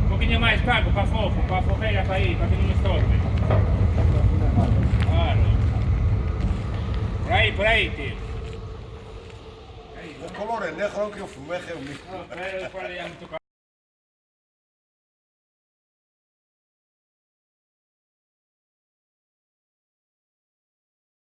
Un poquito más despacio, para fofo, para fofeira para ahí, para que no me estorbe. Claro. Por ahí, tío. El color es negro que eu fumei, é o mismo. No, pero después ya me toca.